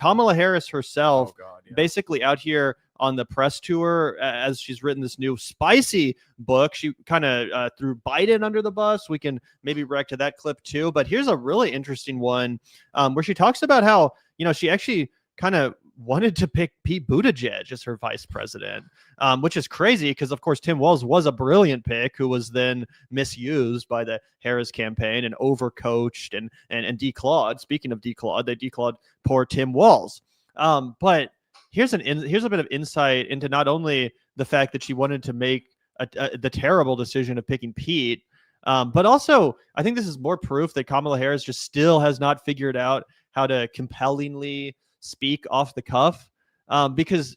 Kamala Harris herself, yeah. basically out here on the press tour, as she's written this new spicy book. She kind of threw Biden under the bus. We can maybe react to that clip too. But here's a really interesting one where she talks about how, she actually kind of wanted to pick Pete Buttigieg as her vice president, which is crazy because, of course, Tim Walz was a brilliant pick who was then misused by the Harris campaign and overcoached and declawed. Speaking of declawed, they declawed poor Tim Walz. But here's a bit of insight into not only the fact that she wanted to make the terrible decision of picking Pete, but also I think this is more proof that Kamala Harris just still has not figured out how to compellingly speak off the cuff, because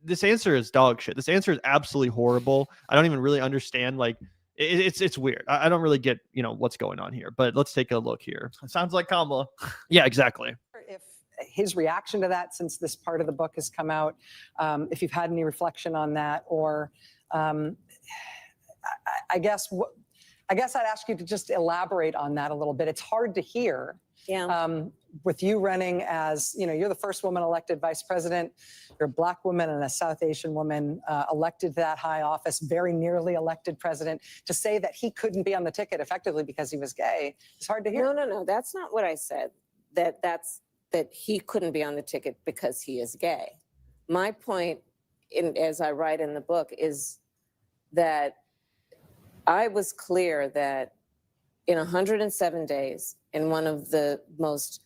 this answer is dog shit. This answer is absolutely horrible. I don't even really understand. Like, it's weird. I don't really get, what's going on here, but let's take a look here. It sounds like Kamala. Yeah, exactly. If his reaction to that, since this part of the book has come out, if you've had any reflection on that, or I guess I'd ask you to just elaborate on that a little bit. It's hard to hear. Yeah. With you running as, you're the first woman elected vice president, you're a Black woman and a South Asian woman elected to that high office, very nearly elected president, to say that he couldn't be on the ticket effectively because he was gay, it's hard to hear. No. That's not what I said. That he couldn't be on the ticket because he is gay. My point, as I write in the book, is that I was clear that in 107 days, in one of the most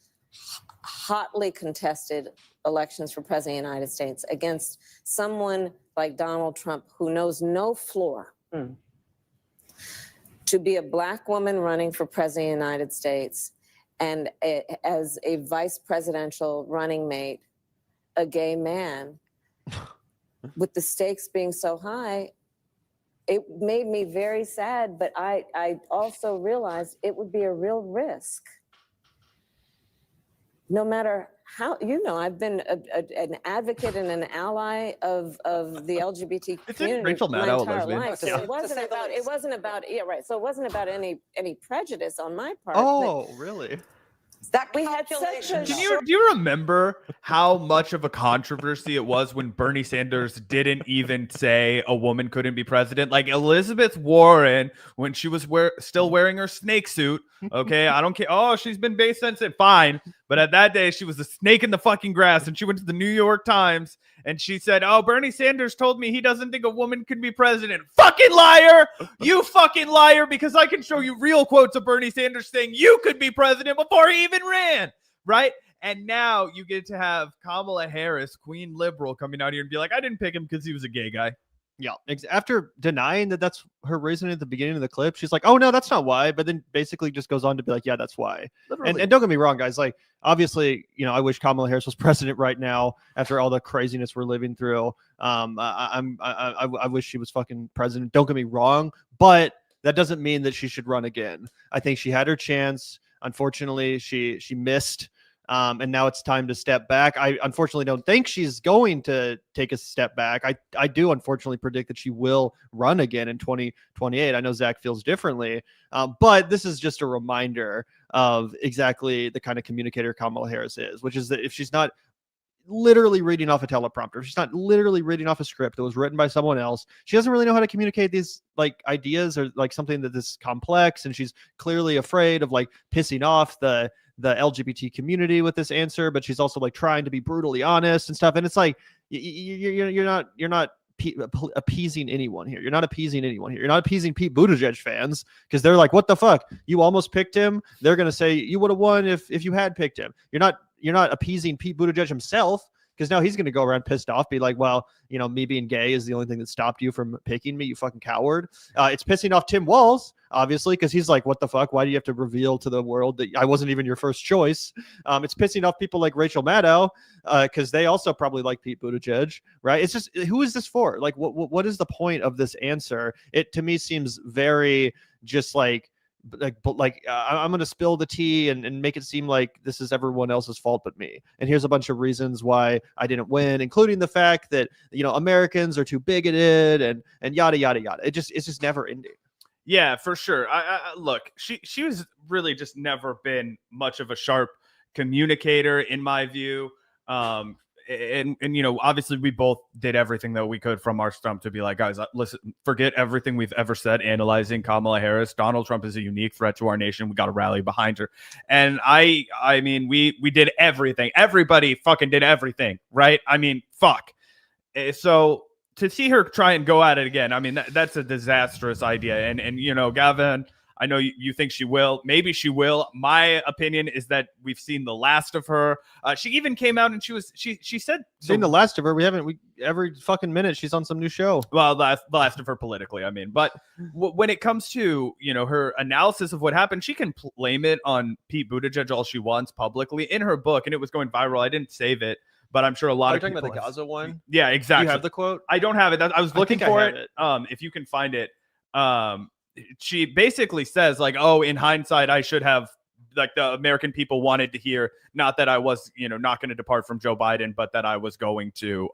hotly contested elections for president of the United States, against someone like Donald Trump who knows no floor, to be a Black woman running for president of the United States and as a vice presidential running mate, a gay man, with the stakes being so high, it made me very sad, but I also realized it would be a real risk. No matter how, I've been an advocate and an ally of the LGBT community Rachel my Maddow, entire lesbian? life. So Yeah. it wasn't about any prejudice on my part. Oh, really? That we had such a Do you remember how much of a controversy it was when Bernie Sanders didn't even say a woman couldn't be president? Like Elizabeth Warren, when she was still wearing her snake suit. Okay, I don't care. Oh, she's been base sensitive. Fine. But at that day, she was a snake in the fucking grass, and she went to the New York Times and she said, "Oh, Bernie Sanders told me he doesn't think a woman could be president." Fucking liar! You fucking liar! Because I can show you real quotes of Bernie Sanders saying you could be president before he even ran, right? And now you get to have Kamala Harris, Queen Liberal, coming out here and be like, "I didn't pick him because he was a gay guy." Yeah. After denying that that's her reason at the beginning of the clip, she's like, "Oh no, that's not why." But then basically just goes on to be like, "Yeah, that's why." And don't get me wrong, guys. Like, obviously, I wish Kamala Harris was president right now after all the craziness we're living through. I wish she was fucking president. Don't get me wrong, but that doesn't mean that she should run again. I think she had her chance. Unfortunately, she missed. And now it's time to step back. I unfortunately don't think she's going to take a step back. I do unfortunately predict that she will run again in 2028. I know Zach feels differently, but this is just a reminder of exactly the kind of communicator Kamala Harris is, which is that if she's not literally reading off a teleprompter, if she's not literally reading off a script that was written by someone else, she doesn't really know how to communicate these like ideas or like something that is complex. And she's clearly afraid of like pissing off the LGBT community with this answer, but she's also like trying to be brutally honest and stuff. And it's like, you're not appeasing anyone here. You're not appeasing anyone here. You're not appeasing Pete Buttigieg fans because they're like, "What the fuck? You almost picked him." They're going to say you would have won if you had picked him. You're not appeasing Pete Buttigieg himself, because now he's going to go around pissed off, be like, "Well, me being gay is the only thing that stopped you from picking me, you fucking coward." It's pissing off Tim Walz, obviously, because he's like, "What the fuck? Why do you have to reveal to the world that I wasn't even your first choice?" It's pissing off people like Rachel Maddow, because they also probably like Pete Buttigieg, right? It's just, who is this for? Like, what is the point of this answer? It, to me, seems very just like I'm going to spill the tea and make it seem like this is everyone else's fault but me. And here's a bunch of reasons why I didn't win, including the fact that, Americans are too bigoted and yada, yada, yada. It's just never ending. Yeah, for sure. I look, she was really just never been much of a sharp communicator in my view. And you know, obviously we both did everything that we could from our stump to be like, guys, listen, forget everything we've ever said analyzing Kamala Harris. Donald Trump is a unique threat to our nation. We got to rally behind her. And I mean, we did everything. Everybody fucking did everything, right? I mean, fuck. So to see her try and go at it again, I mean, that's a disastrous idea. And you know, Gavin, I know you think she will. Maybe she will. My opinion is that we've seen the last of her. She even came out and she said seen the last of her. We every fucking minute she's on some new show. Well, the last of her politically, I mean. But when it comes to, you know, her analysis of what happened, she can blame it on Pete Buttigieg all she wants publicly in her book, and it was going viral. I didn't save it, but I'm sure a lot of people. Talking about the Gaza one. Yeah, exactly. Do you have the quote? I don't have it. I was looking for it. If you can find it. She basically says like, oh, in hindsight, I should have, like, the American people wanted to hear, not that I was, you know, not going to depart from Joe Biden, but that I was going to,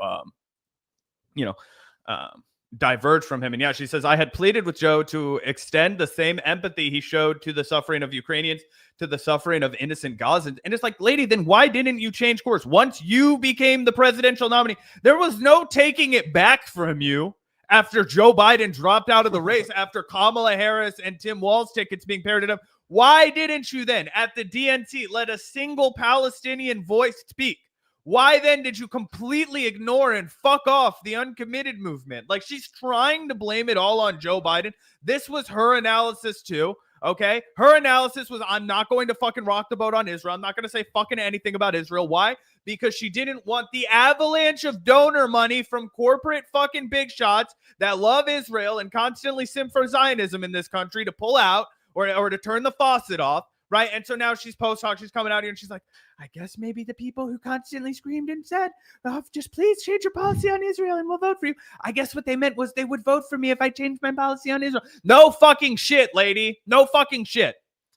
diverge from him. And yeah, she says, I had pleaded with Joe to extend the same empathy he showed to the suffering of Ukrainians to the suffering of innocent Gazans. And it's like, lady, then why didn't you change course? Once you became the presidential nominee, there was no taking it back from you. After Joe Biden dropped out of the race, after Kamala Harris and Tim Walz tickets being parroted up, why didn't you then at the DNC let a single Palestinian voice speak? Why then did you completely ignore and fuck off the uncommitted movement? Like, she's trying to blame it all on Joe Biden. This was her analysis too. Okay. Her analysis was, I'm not going to fucking rock the boat on Israel. I'm not going to say fucking anything about Israel. Why? Because she didn't want the avalanche of donor money from corporate fucking big shots that love Israel and constantly simp for Zionism in this country to pull out or to turn the faucet off. Right. And so now she's post hoc. She's coming out here and she's like, I guess maybe the people who constantly screamed and said, oh, just please change your policy on Israel and we'll vote for you. I guess what they meant was they would vote for me if I changed my policy on Israel. No fucking shit, lady. No fucking shit.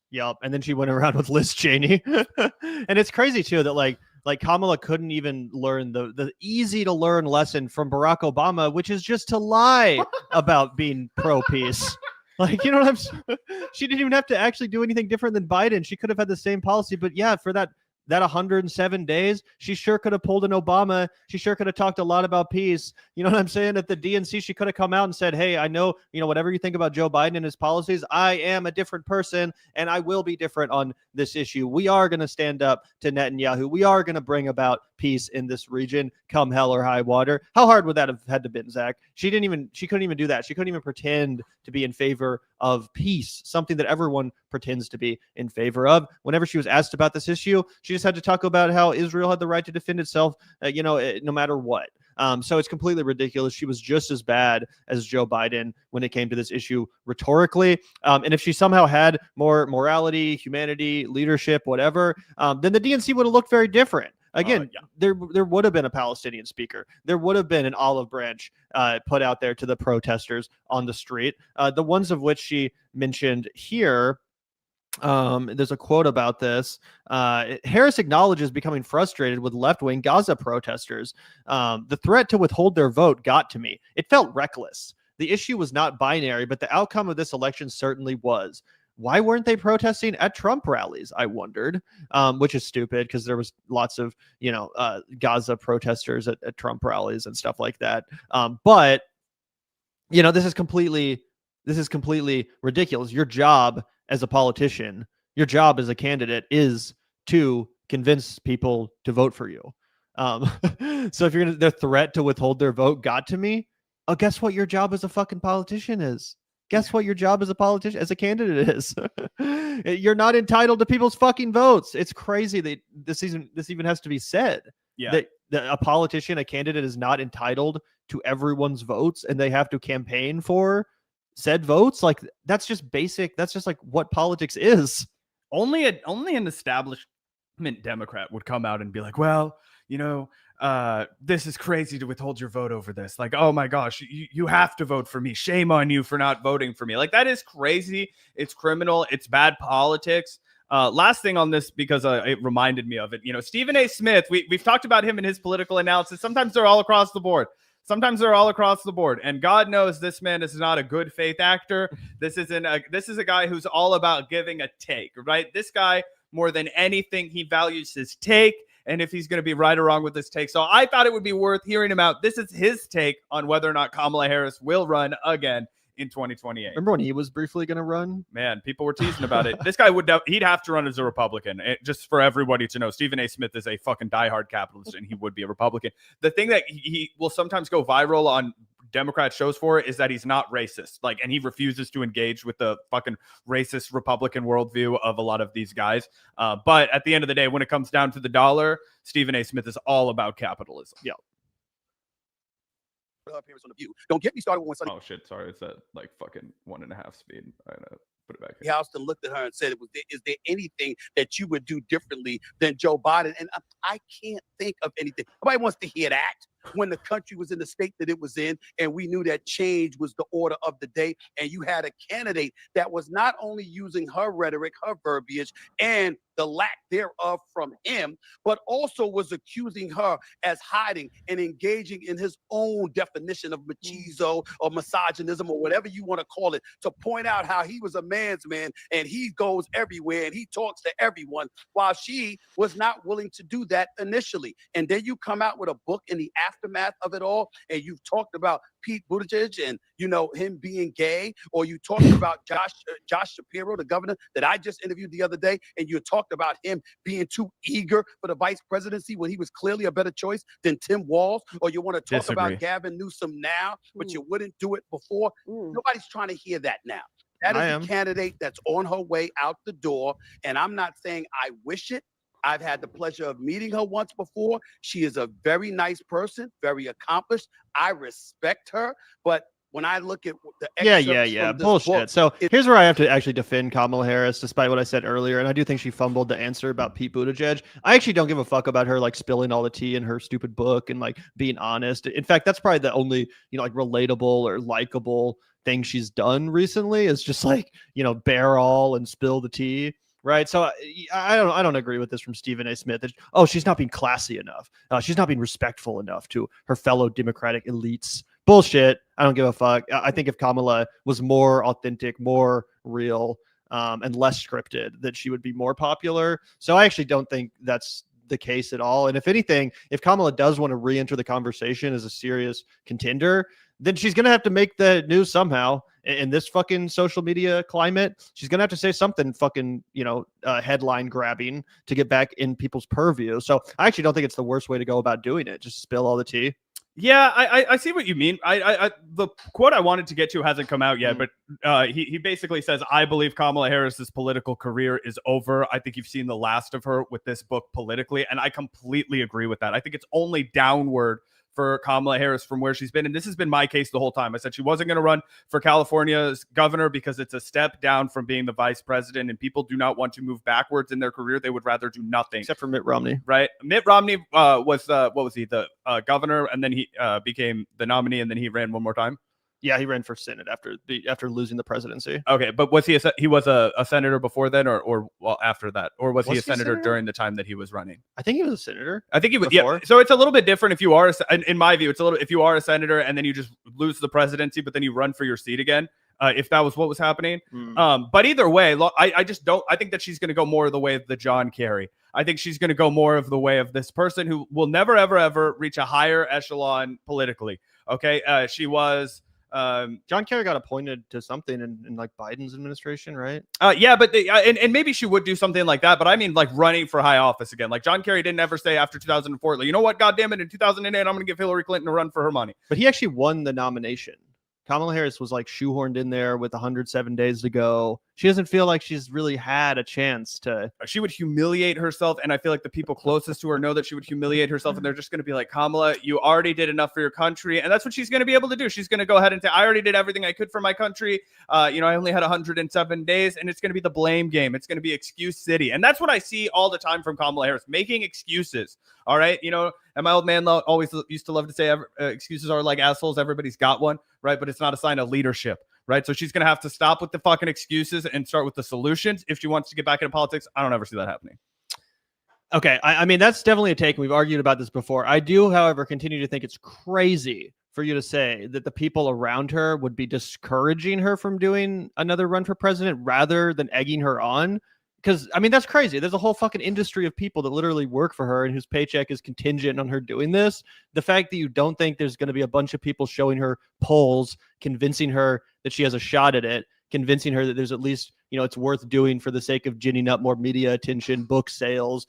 Yep. And then she went around with Liz Cheney. And it's crazy, too, that like Kamala couldn't even learn the easy to learn lesson from Barack Obama, which is just to lie about being pro-peace. Like, you know what I'm saying? She didn't even have to actually do anything different than Biden. She could have had the same policy. But yeah, for that 107 days, she sure could have pulled an Obama. She sure could have talked a lot about peace. You know what I'm saying? At the DNC, she could have come out and said, hey, I know, you know, whatever you think about Joe Biden and his policies, I am a different person and I will be different on this issue. We are going to stand up to Netanyahu. We are going to bring about peace in this region, come hell or high water. How hard would that have had to been, Zach? She couldn't even do that. She couldn't even pretend to be in favor of peace, something that everyone pretends to be in favor of. Whenever she was asked about this issue, she just had to talk about how Israel had the right to defend itself, no matter what. So it's completely ridiculous. She was just as bad as Joe Biden when it came to this issue rhetorically. And if she somehow had more morality, humanity, leadership, whatever, then the DNC would have looked very different. Again, there would have been a Palestinian speaker. There would have been an olive branch put out there to the protesters on the street. The ones of which she mentioned here, there's a quote about this. Harris acknowledges becoming frustrated with left-wing Gaza protesters. The threat to withhold their vote got to me. It felt reckless. The issue was not binary, but the outcome of this election certainly was. Why weren't they protesting at Trump rallies? I wondered, which is stupid because there was lots of, Gaza protesters at Trump rallies and stuff like that. But, this is completely ridiculous. Your job as a politician, your job as a candidate is to convince people to vote for you. So if their threat to withhold their vote got to me, oh, guess what your job as a fucking politician is? Guess what your job as a politician, as a candidate is? You're not entitled to people's fucking votes. It's crazy that this even has to be said. Yeah. That a politician, a candidate is not entitled to everyone's votes and they have to campaign for said votes. Like, that's just basic. That's just like what politics is. Only an establishment Democrat would come out and be like, well, this is crazy to withhold your vote over this. Like, oh my gosh, you have to vote for me. Shame on you for not voting for me. Like, that is crazy. It's criminal. It's bad politics. Last thing on this, because it reminded me of it. Stephen A. Smith, we've talked about him in his political analysis. Sometimes they're all across the board. And God knows this man is not a good faith actor. This is a guy who's all about giving a take, right? This guy, more than anything, he values his take and if he's going to be right or wrong with this take. So I thought it would be worth hearing him out. This is his take on whether or not Kamala Harris will run again in 2028. Remember when he was briefly going to run? Man, people were teasing about it. This guy he'd have to run as a Republican. Just for everybody to know, Stephen A. Smith is a fucking diehard capitalist, and he would be a Republican. The thing that he will sometimes go viral on Democrat shows for is that he's not racist. Like, and he refuses to engage with the fucking racist Republican worldview of a lot of these guys. But at the end of the day, when it comes down to the dollar, Stephen A. Smith is all about capitalism. Yeah. Appearance on the View. Don't get me started with Oh shit! Sorry, it's at like fucking 1.5 speed. I know. Put it back here. Houston looked at her and said, "Is there anything that you would do differently than Joe Biden?" And I can't think of anything. Nobody wants to hear that when the country was in the state that it was in, and we knew that change was the order of the day. And you had a candidate that was not only using her rhetoric, her verbiage, and the lack thereof from him, but also was accusing her as hiding and engaging in his own definition of machismo or misogynism or whatever you want to call it, to point out how he was a man's man and he goes everywhere and he talks to everyone, while she was not willing to do that initially. And then you come out with a book in the aftermath of it all, and you've talked about Pete Buttigieg and, you know, him being gay, or you talked about Josh Shapiro, the governor that I just interviewed the other day, and you talked about him being too eager for the vice presidency when he was clearly a better choice than Tim Walz, or you want to talk about Gavin Newsom now, but you wouldn't do it before. Nobody's trying to hear that now. That is a candidate that's on her way out the door, and I'm not saying I wish it. I've had the pleasure of meeting her once before. She is a very nice person, very accomplished. I respect her, but when I look at the bullshit. Book, so here's where I have to actually defend Kamala Harris, despite what I said earlier, and I do think she fumbled the answer about Pete Buttigieg. I actually don't give a fuck about her like spilling all the tea in her stupid book and like being honest. In fact, that's probably the only, you know, like relatable or likable thing she's done recently, is just like, you know, bear all and spill the tea. Right. So I don't agree with this from Stephen A. Smith. Oh, she's not being classy enough. She's not being respectful enough to her fellow Democratic elites. Bullshit. I don't give a fuck. I think if Kamala was more authentic, more real, and less scripted, that she would be more popular. So I actually don't think that's the case at all. And if anything, if Kamala does want to re-enter the conversation as a serious contender, then she's going to have to make the news somehow in this fucking social media climate. She's going to have to say something fucking, you know, headline grabbing to get back in people's purview. So I actually don't think it's the worst way to go about doing it. Just spill all the tea. Yeah, I see what you mean. I the quote I wanted to get to hasn't come out yet, but he basically says, "I believe Kamala Harris's political career is over. I think you've seen the last of her with this book politically," and I completely agree with that. I think it's only downward for Kamala Harris from where she's been. And this has been my case the whole time. I said she wasn't going to run for California's governor because it's a step down from being the vice president, and people do not want to move backwards in their career. They would rather do nothing. Except for Mitt Romney. Right? Mitt Romney was, what was he, the governor, and then he became the nominee, and then he ran one more time. Yeah, he ran for Senate after losing the presidency. Okay, but was he a senator before then, or well, after that, or was he a senator during the time that he was running? I think he was a senator. I think he was. Yeah. So it's a little bit different if you are, in my view, it's a little. If you are a senator and then you just lose the presidency, but then you run for your seat again. If that was what was happening. But either way, I just don't. I think that she's going to go more of the way of the John Kerry. I think she's going to go more of the way of this person who will never, ever, ever reach a higher echelon politically. Okay, she was. John Kerry got appointed to something in like Biden's administration, right? Yeah, but and maybe she would do something like that. But I mean, like running for high office again. Like John Kerry didn't ever say after 2004, like, you know what, goddamn it, in 2008, I'm going to give Hillary Clinton a run for her money. But he actually won the nomination. Kamala Harris was like shoehorned in there with 107 days to go. She doesn't feel like she's really had a chance to. She would humiliate herself, and I feel like the people closest to her know that she would humiliate herself, and they're just going to be like, Kamala, you already did enough for your country, and that's what she's going to be able to do. She's going to go ahead and say, I already did everything I could for my country. I only had 107 days, and it's going to be the blame game. It's going to be excuse city, and that's what I see all the time from Kamala Harris, making excuses. All right, and my old man always used to love to say excuses are like assholes. Everybody's got one, right? But it's not a sign of leadership, right? So she's going to have to stop with the fucking excuses and start with the solutions if she wants to get back into politics. I don't ever see that happening. Okay, I mean, that's definitely a take. We've argued about this before. I do, however, continue to think it's crazy for you to say that the people around her would be discouraging her from doing another run for president rather than egging her on. because I mean that's crazy. There's a whole fucking industry of people that literally work for her and whose paycheck is contingent on her doing this. The fact that you don't think there's going to be a bunch of people showing her polls, convincing her that she has a shot at it, convincing her that there's at least, it's worth doing for the sake of ginning up more media attention, book sales,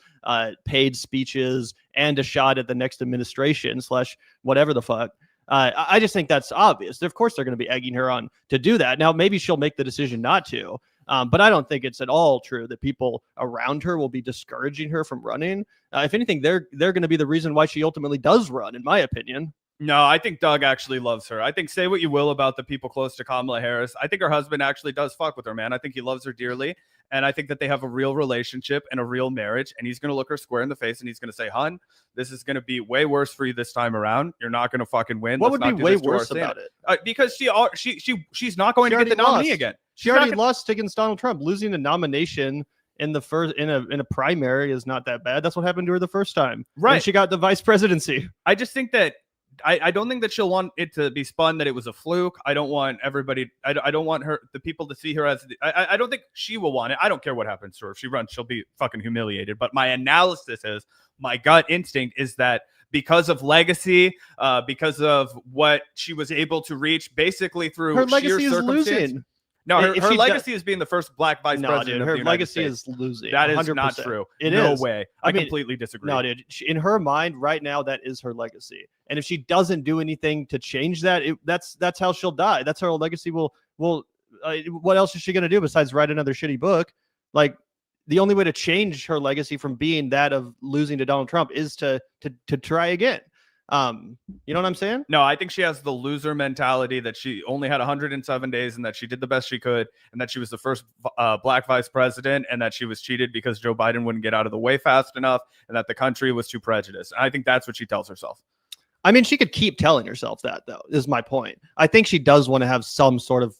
paid speeches, and a shot at the next administration / whatever the fuck. I just think that's obvious. Of course, they're going to be egging her on to do that. Now, maybe she'll make the decision not to. But I don't think it's at all true that people around her will be discouraging her from running. If anything, they're going to be the reason why she ultimately does run, in my opinion. No, I think Doug actually loves her. I think say what you will about the people close to Kamala Harris. I think her husband actually does fuck with her, man. I think he loves her dearly. And I think that they have a real relationship and a real marriage. And he's going to look her square in the face and he's going to say, hun, this is going to be way worse for you this time around. You're not going to fucking win. What would be way worse about it? Because she's not going to get the nominee again. She already lost against Donald Trump. Losing a nomination in the first in a primary is not that bad. That's what happened to her the first time. Right. And she got the vice presidency. I just think that I don't think that she'll want it to be spun that it was a fluke. I don't want everybody. I don't want the people to see her as. I don't think she will want it. I don't care what happens to her. If she runs, she'll be fucking humiliated. But my analysis is, my gut instinct is that because of legacy, because of what she was able to reach, basically through her legacy sheer is losing. No, her legacy is being the first black vice president. Dude, of her the United legacy States. is losing. That is 100%. not true. It no is. way. I completely disagree. No, dude. In her mind, right now, that is her legacy. And if she doesn't do anything to change that, that's how she'll die. That's her legacy. What else is she gonna do besides write another shitty book? Like, the only way to change her legacy from being that of losing to Donald Trump is to try again. You know what I'm saying? No, I think she has the loser mentality that she only had 107 days and that she did the best she could and that she was the first black vice president and that she was cheated because Joe Biden wouldn't get out of the way fast enough and that the country was too prejudiced. I think that's what she tells herself. I mean, she could keep telling herself that, though, is my point. I think she does want to have some sort of,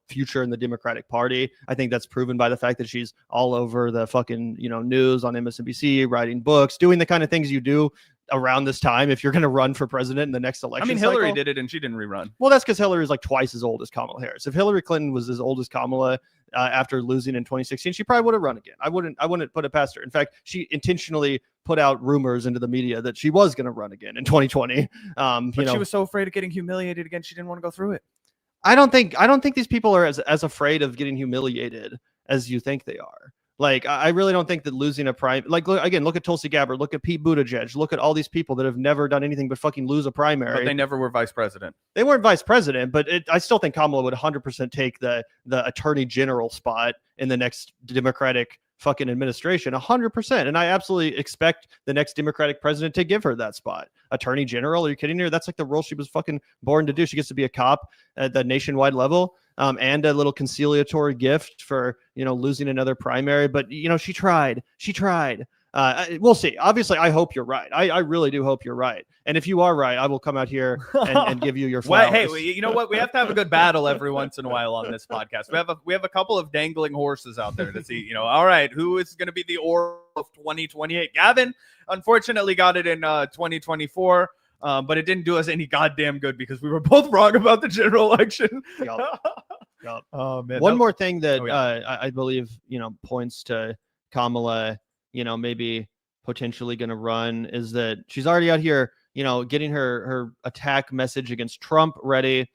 future in the Democratic Party. I think that's proven by the fact that she's all over the fucking, news on MSNBC, writing books, doing the kind of things you do around this time if you're going to run for president in the next election. I mean, Hillary did it and she didn't rerun. Well, that's because Hillary is like twice as old as Kamala Harris. If Hillary Clinton was as old as Kamala after losing in 2016, she probably would have run again. I wouldn't put it past her. In fact, she intentionally put out rumors into the media that she was going to run again in 2020. But she was so afraid of getting humiliated again. She didn't want to go through it. I don't think these people are as afraid of getting humiliated as you think they are. Like, I really don't think that losing a look at Tulsi Gabbard, look at Pete Buttigieg, look at all these people that have never done anything but fucking lose a primary. But they never were vice president. They weren't vice president, but I still think Kamala would 100% take the attorney general spot in the next Democratic fucking administration, 100%. And I absolutely expect the next Democratic president to give her that spot. Attorney general, are you kidding me? That's like the role she was fucking born to do. She gets to be a cop at the nationwide level. And a little conciliatory gift for, losing another primary. But, she tried. We'll see. Obviously, I hope you're right. I really do hope you're right. And if you are right, I will come out here and give you your flowers. Well, hey, you know what? We have to have a good battle every once in a while on this podcast. We have a couple of dangling horses out there to see, all right, who is going to be the Oracle of 2028? Gavin, unfortunately, got it in 2024. But it didn't do us any goddamn good because we were both wrong about the general election. Yup. Oh, man. One more thing that I believe, points to Kamala, maybe potentially going to run is that she's already out here, getting her attack message against Trump ready.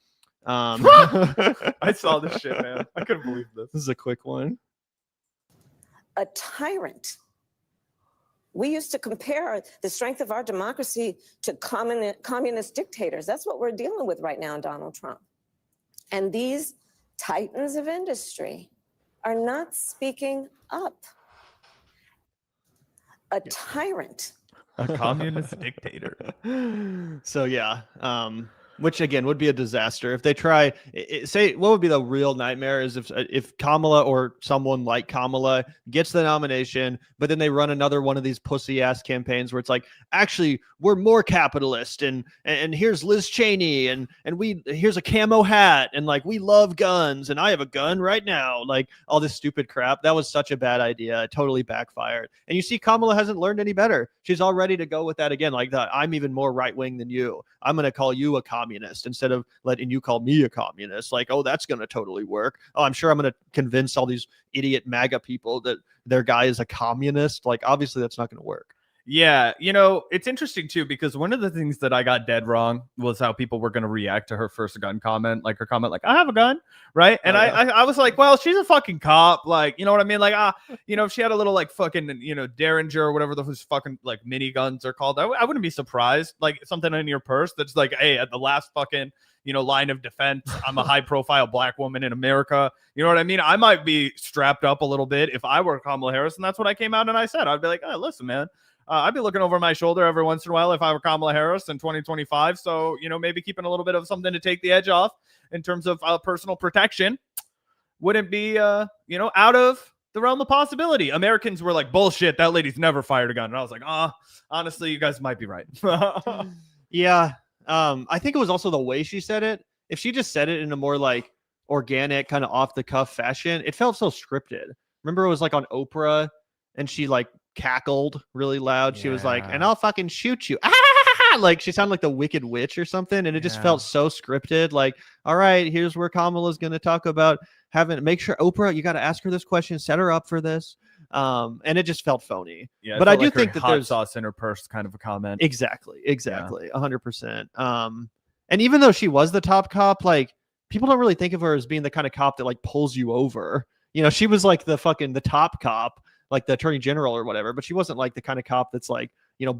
I saw this shit, man. I couldn't believe this. This is a quick one. A tyrant. We used to compare the strength of our democracy to communist dictators. That's what we're dealing with right now, Donald Trump. And these titans of industry are not speaking up. A tyrant. A communist dictator. So, yeah. Which again would be a disaster if they try. Say what would be the real nightmare is if Kamala or someone like Kamala gets the nomination, but then they run another one of these pussy ass campaigns where it's like, actually we're more capitalist and here's Liz Cheney and here's a camo hat and like we love guns and I have a gun right now, like all this stupid crap. That was such a bad idea. It totally backfired. And you see Kamala hasn't learned any better. She's all ready to go with that again. Like I'm even more right wing than you. I'm going to call you a communist. communist instead of letting you call me a communist. Like, oh, that's going to totally work. Oh, I'm sure I'm going to convince all these idiot MAGA people that their guy is a communist. Like, obviously that's not going to work. Yeah, it's interesting too, because one of the things that I got dead wrong was how people were going to react to her first gun comment, like her comment, like, I have a gun, right? And I was like, well, she's a fucking cop, like, you know what I mean? Like, if she had a little like fucking, Derringer or whatever those fucking like mini guns are called, I wouldn't be surprised, like something in your purse that's like, hey, at the last fucking, line of defense, I'm a high profile black woman in America. You know what I mean? I might be strapped up a little bit if I were Kamala Harris, and that's what I came out and I said. I'd be like, oh, listen, man. I'd be looking over my shoulder every once in a while if I were Kamala Harris in 2025. So, maybe keeping a little bit of something to take the edge off in terms of personal protection wouldn't be, out of the realm of possibility. Americans were like, bullshit, that lady's never fired a gun. And I was like, honestly, you guys might be right. Yeah. I think it was also the way she said it. If she just said it in a more like organic, kind of off the cuff fashion, it felt so scripted. Remember, it was like on Oprah and she like cackled really loud. She was like, and I'll fucking shoot you. Like she sounded like the Wicked Witch or something. And it just felt so scripted. Like, all right, here's where Kamala's going to talk about make sure Oprah, you got to ask her this question, set her up for this. And it just felt phony. Yeah, but I do think that there's sauce in her purse kind of a comment. Exactly. 100%. And even though she was the top cop, like people don't really think of her as being the kind of cop that like pulls you over. She was like the top cop, like the attorney general or whatever, but she wasn't like the kind of cop that's like,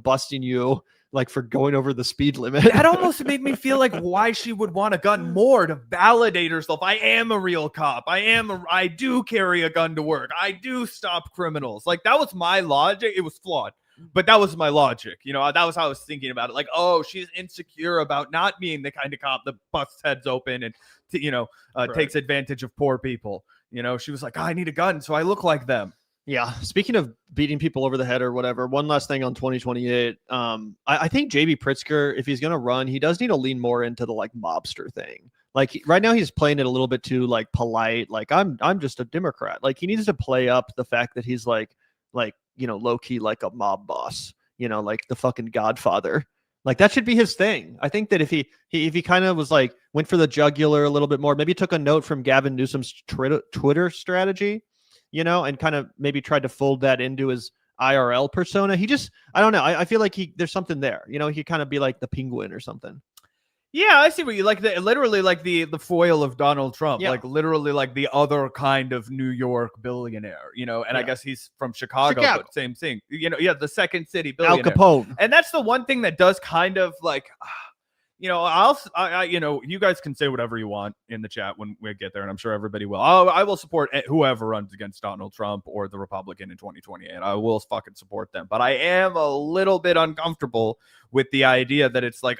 busting you like for going over the speed limit. That almost made me feel like why she would want a gun more to validate herself. I am a real cop. I do carry a gun to work. I do stop criminals. Like that was my logic. It was flawed, but that was my logic. That was how I was thinking about it. Like, oh, she's insecure about not being the kind of cop that busts heads open and, takes advantage of poor people. She was like, I need a gun so I look like them. Yeah. Speaking of beating people over the head or whatever, one last thing on 2028. I think JB Pritzker, if he's going to run, he does need to lean more into the like mobster thing. Like right now he's playing it a little bit too like polite. Like I'm just a Democrat. Like he needs to play up the fact that he's like, low key, like a mob boss, like the fucking Godfather. Like that should be his thing. I think that if he kind of was like, went for the jugular a little bit more, maybe took a note from Gavin Newsom's Twitter strategy, and kind of maybe tried to fold that into his IRL persona. I don't know. I feel like there's something there. He kind of be like the Penguin or something. Yeah, I see what you like. Literally like the foil of Donald Trump, like literally like the other kind of New York billionaire, and I guess he's from Chicago, but same thing, the second city billionaire. Al Capone. And that's the one thing that does kind of like, you guys can say whatever you want in the chat when we get there, and I'm sure everybody will. I will support whoever runs against Donald Trump or the Republican in 2028. I will fucking support them. But I am a little bit uncomfortable with the idea that it's like,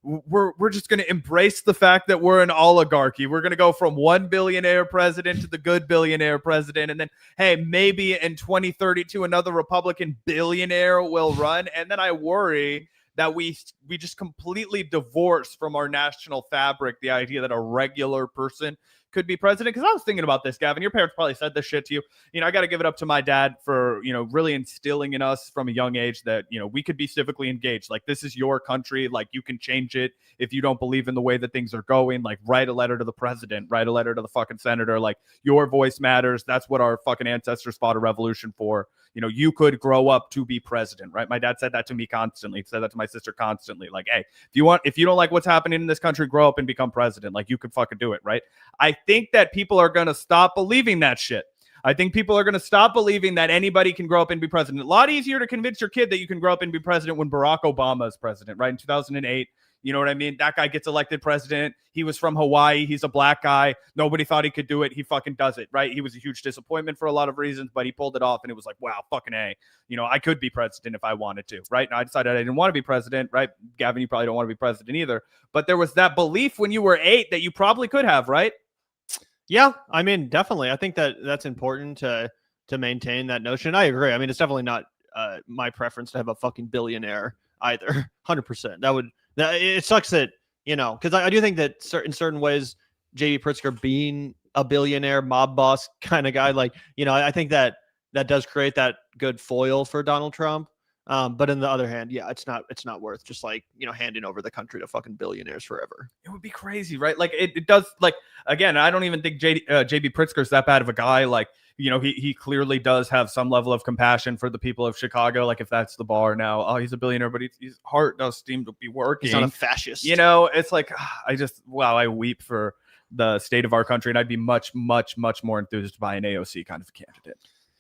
we're just going to embrace the fact that we're an oligarchy. We're going to go from one billionaire president to the good billionaire president. And then, hey, maybe in 2032, another Republican billionaire will run. And then I worry that we just completely divorce from our national fabric the idea that a regular person could be president. Because I was thinking about this, Gavin. Your parents probably said this shit to you. I got to give it up to my dad for, really instilling in us from a young age that, we could be civically engaged. Like, this is your country. Like, you can change it if you don't believe in the way that things are going. Like, write a letter to the president, write a letter to the fucking senator. Like, your voice matters. That's what our fucking ancestors fought a revolution for. You could grow up to be president, right? My dad said that to me constantly. He said that to my sister constantly. Like, hey, if you don't like what's happening in this country, grow up and become president. Like, you could fucking do it, right? I think that people are going to stop believing that shit. I think people are going to stop believing that anybody can grow up and be president. A lot easier to convince your kid that you can grow up and be president when Barack Obama is president, right? In 2008, you know what I mean? That guy gets elected president. He was from Hawaii. He's a black guy. Nobody thought he could do it. He fucking does it, right? He was a huge disappointment for a lot of reasons, but he pulled it off, and it was like, wow, fucking A. I could be president if I wanted to, right? And I decided I didn't want to be president, right? Gavin, you probably don't want to be president either. But there was that belief when you were 8 that you probably could have, right? Yeah, I mean, definitely. I think that that's important to maintain that notion. I agree. I mean, it's definitely not my preference to have a fucking billionaire either. 100%. It sucks that, because I do think that in certain ways, JB Pritzker being a billionaire mob boss kind of guy, like, I think that does create that good foil for Donald Trump. But on the other hand, yeah, it's not worth just like, handing over the country to fucking billionaires forever. It would be crazy, right? Like it does. Like, again, I don't even think JB Pritzker's that bad of a guy. Like, he clearly does have some level of compassion for the people of Chicago. Like, if that's the bar now, oh, he's a billionaire, but his heart does seem to be working. He's not a fascist. It's like, I weep for the state of our country, and I'd be much, much, much more enthused by an AOC kind of candidate.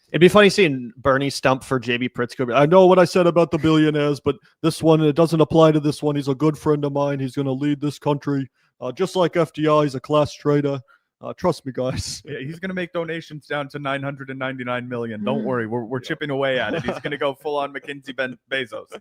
It'd be funny seeing Bernie stump for JB Pritzker. I know what I said about the billionaires, but this one, it doesn't apply to this one. He's a good friend of mine. He's going to lead this country. Just like FDR, he's a class traitor. Trust me, guys. Yeah, he's going to make donations down to $999 million. Don't worry. We're chipping away at it. He's going to go full on McKinsey Bezos.